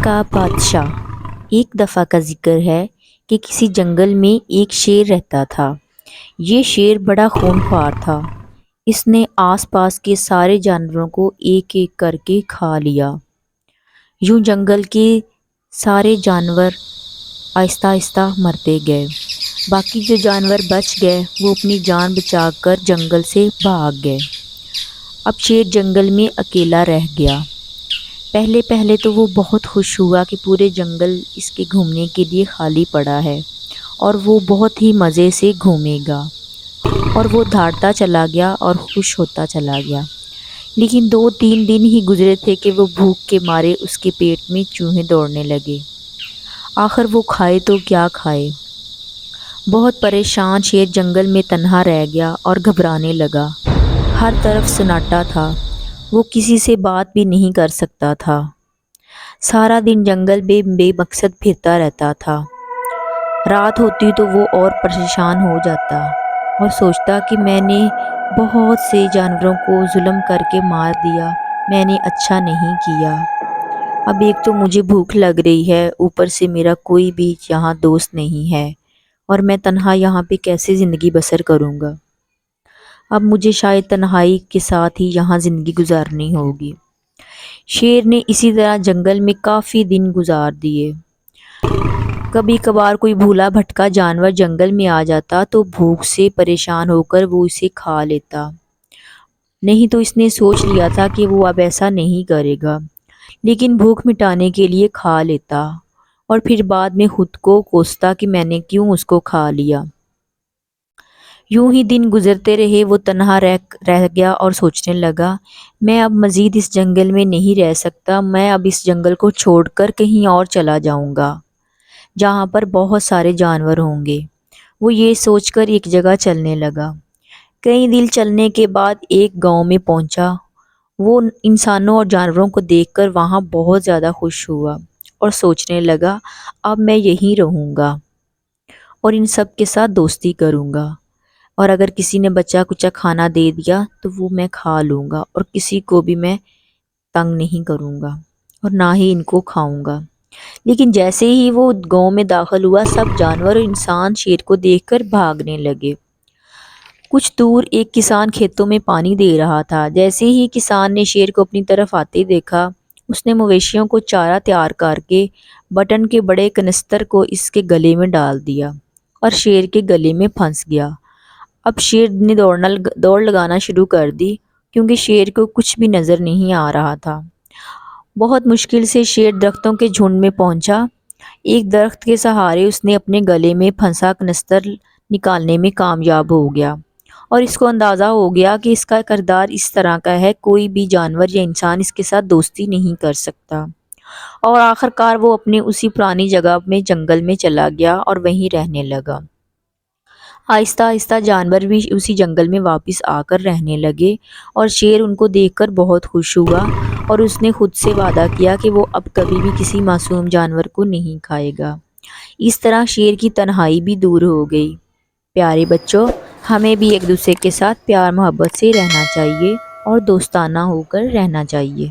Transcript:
کا بادشاہ۔ ایک دفعہ کا ذکر ہے کہ کسی جنگل میں ایک شیر رہتا تھا۔ یہ شیر بڑا خونخوار تھا۔ اس نے آس پاس کے سارے جانوروں کو ایک ایک کر کے کھا لیا۔ یوں جنگل کے سارے جانور آہستہ آہستہ مرتے گئے۔ باقی جو جانور بچ گئے وہ اپنی جان بچا کر جنگل سے بھاگ گئے۔ اب شیر جنگل میں اکیلا رہ گیا۔ پہلے تو وہ بہت خوش ہوا کہ پورے جنگل اس کے گھومنے کے لیے خالی پڑا ہے اور وہ بہت ہی مزے سے گھومے گا، اور وہ دھاڑتا چلا گیا اور خوش ہوتا چلا گیا۔ لیکن 2-3 دن ہی گزرے تھے کہ وہ بھوک کے مارے اس کے پیٹ میں چوہے دوڑنے لگے۔ آخر وہ کھائے تو کیا کھائے؟ بہت پریشان شیر جنگل میں تنہا رہ گیا اور گھبرانے لگا۔ ہر طرف سناٹا تھا، وہ کسی سے بات بھی نہیں کر سکتا تھا۔ سارا دن جنگل بے مقصد پھرتا رہتا تھا۔ رات ہوتی تو وہ اور پریشان ہو جاتا اور سوچتا کہ میں نے بہت سے جانوروں کو ظلم کر کے مار دیا، میں نے اچھا نہیں کیا۔ اب ایک تو مجھے بھوک لگ رہی ہے، اوپر سے میرا کوئی بھی یہاں دوست نہیں ہے، اور میں تنہا یہاں پہ کیسے زندگی بسر کروں گا؟ اب مجھے شاید تنہائی کے ساتھ ہی یہاں زندگی گزارنی ہوگی۔ شیر نے اسی طرح جنگل میں کافی دن گزار دیے۔ کبھی کبھار کوئی بھولا بھٹکا جانور جنگل میں آ جاتا تو بھوک سے پریشان ہو کر وہ اسے کھا لیتا۔ نہیں تو اس نے سوچ لیا تھا کہ وہ اب ایسا نہیں کرے گا، لیکن بھوک مٹانے کے لیے کھا لیتا اور پھر بعد میں خود کو کوستا کہ میں نے کیوں اس کو کھا لیا۔ یوں ہی دن گزرتے رہے، وہ تنہا رہ گیا اور سوچنے لگا، میں اب مزید اس جنگل میں نہیں رہ سکتا، میں اب اس جنگل کو چھوڑ کر کہیں اور چلا جاؤں گا جہاں پر بہت سارے جانور ہوں گے۔ وہ یہ سوچ کر ایک جگہ چلنے لگا۔ کئی دن چلنے کے بعد ایک گاؤں میں پہنچا۔ وہ انسانوں اور جانوروں کو دیکھ کر وہاں بہت زیادہ خوش ہوا اور سوچنے لگا، اب میں یہیں رہوں گا اور ان سب کے ساتھ دوستی کروں گا، اور اگر کسی نے بچا کچا کھانا دے دیا تو وہ میں کھا لوں گا، اور کسی کو بھی میں تنگ نہیں کروں گا اور نہ ہی ان کو کھاؤں گا۔ لیکن جیسے ہی وہ گاؤں میں داخل ہوا، سب جانور اور انسان شیر کو دیکھ کر بھاگنے لگے۔ کچھ دور ایک کسان کھیتوں میں پانی دے رہا تھا۔ جیسے ہی کسان نے شیر کو اپنی طرف آتے دیکھا، اس نے مویشیوں کو چارہ تیار کر کے بٹن کے بڑے کنستر کو اس کے گلے میں ڈال دیا اور شیر کے گلے میں پھنس گیا۔ اب شیر نے دوڑ لگانا شروع کر دی، کیونکہ شیر کو کچھ بھی نظر نہیں آ رہا تھا۔ بہت مشکل سے شیر درختوں کے جھنڈ میں پہنچا۔ ایک درخت کے سہارے اس نے اپنے گلے میں پھنسا کنستر نکالنے میں کامیاب ہو گیا، اور اس کو اندازہ ہو گیا کہ اس کا کردار اس طرح کا ہے، کوئی بھی جانور یا انسان اس کے ساتھ دوستی نہیں کر سکتا، اور آخر کار وہ اپنے اسی پرانی جگہ میں جنگل میں چلا گیا اور وہیں رہنے لگا۔ آہستہ آہستہ جانور بھی اسی جنگل میں واپس آ کر رہنے لگے، اور شیر ان کو دیکھ کر بہت خوش ہوا، اور اس نے خود سے وعدہ کیا کہ وہ اب کبھی بھی کسی معصوم جانور کو نہیں کھائے گا۔ اس طرح شیر کی تنہائی بھی دور ہو گئی۔ پیارے بچوں، ہمیں بھی ایک دوسرے کے ساتھ پیار محبت سے رہنا چاہیے اور دوستانہ ہو کر رہنا چاہیے۔